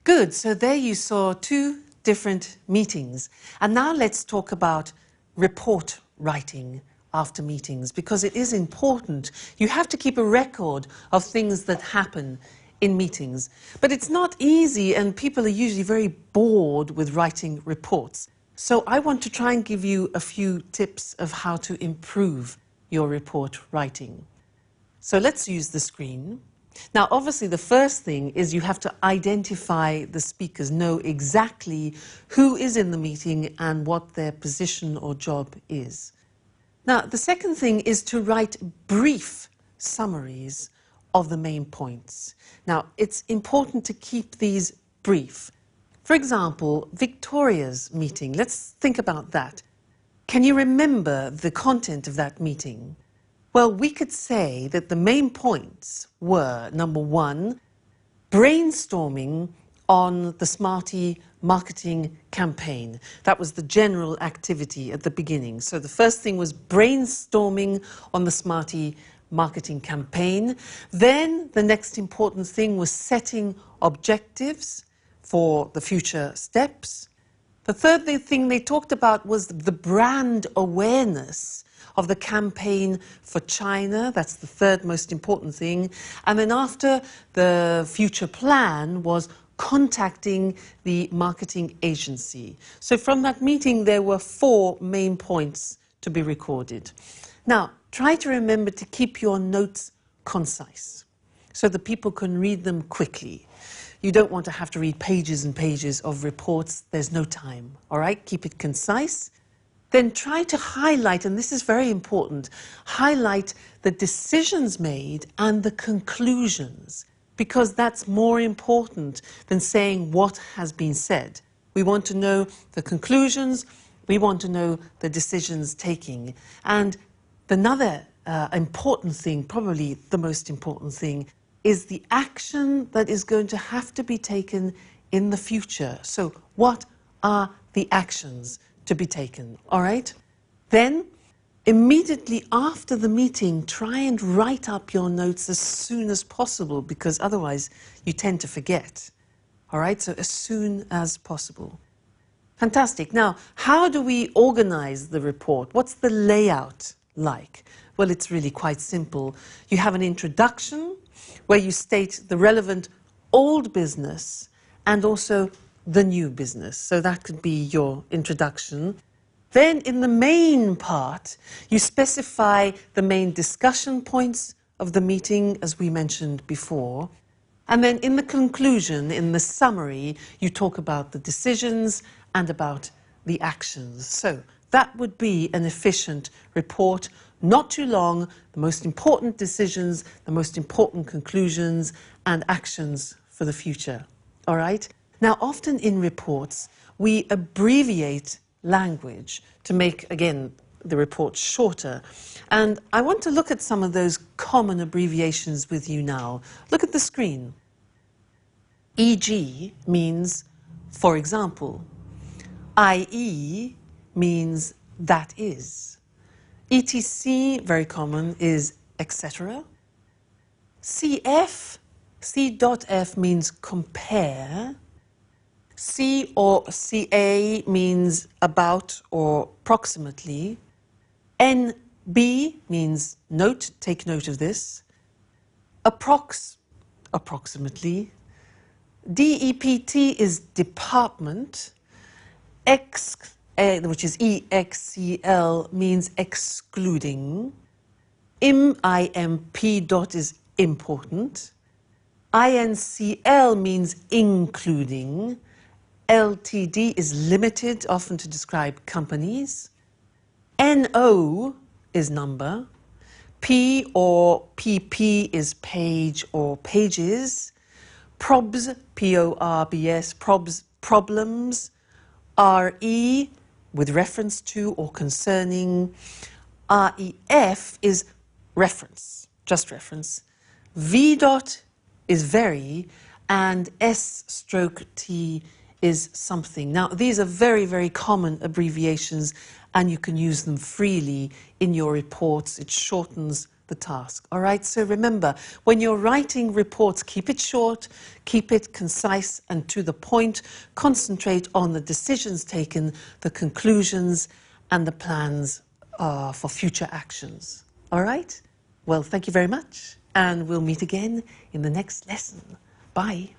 Good, so there you saw two different meetings. And now let's talk about report writing after meetings, because it is important. You have to keep a record of things that happen in meetings. But it's not easy, and people are usually very bored with writing reports. So I want to try and give you a few tips of how to improve your report writing. So let's use the screen. Now, obviously, the first thing is you have to identify the speakers, know exactly who is in the meeting and what their position or job is. Now, the second thing is to write brief summaries of the main points. Now, it's important to keep these brief. For example, Victoria's meeting. Let's think about that. Can you remember the content of that meeting? Well, we could say that the main points were, number one, brainstorming on the Smarty marketing campaign. That was the general activity at the beginning. So the first thing was brainstorming on the Smarty marketing campaign. Then the next important thing was setting objectives for the future steps. The third thing they talked about was the brand awareness of the campaign for China. That's the third most important thing. And then after, the future plan was contacting the marketing agency. So from that meeting, there were 4 main points to be recorded. Now, try to remember to keep your notes concise so that people can read them quickly. You don't want to have to read pages and pages of reports. There's no time, all right? Keep it concise. Then try to highlight, and this is very important, highlight the decisions made and the conclusions, because that's more important than saying what has been said. We want to know the conclusions, we want to know the decisions taking. And another important thing, probably the most important thing, is the action that is going to have to be taken in the future. So what are the actions to be taken, all right? Then, immediately after the meeting, try and write up your notes as soon as possible, because otherwise you tend to forget, all right? So as soon as possible. Fantastic. Now, how do we organize the report? What's the layout like? Well, it's really quite simple. You have an introduction where you state the relevant old business and also the new business. So that could be your introduction. Then in the main part, you specify the main discussion points of the meeting, as we mentioned before. And then in the conclusion, in the summary, you talk about the decisions and about the actions. So that would be an efficient report, not too long, the most important decisions, the most important conclusions and actions for the future. All right? Now, often in reports, we abbreviate language to make, again, the report shorter. And I want to look at some of those common abbreviations with you now. Look at the screen. E.g. means, for example. I.e. means that is. ETC, very common, is etc. CF, C.F means compare. C or CA means about or approximately. NB means note, take note of this. Approximately. DEPT is department. X, which is EXCL, means excluding. IMP dot is important. INCL means including. LTD is limited, often to describe companies. NO is number. P or PP is page or pages. PROBS, P-O-R-B-S, PROBS, problems. RE, with reference to or concerning. REF is reference, just reference. V dot is very, and S/T is something. Now, these are very, very common abbreviations, and you can use them freely in your reports. It shortens the task. All right, so remember, when you're writing reports, keep it short, keep it concise and to the point. Concentrate on the decisions taken, the conclusions, and the plans for future actions. All right? Well, thank you very much, and we'll meet again in the next lesson. Bye.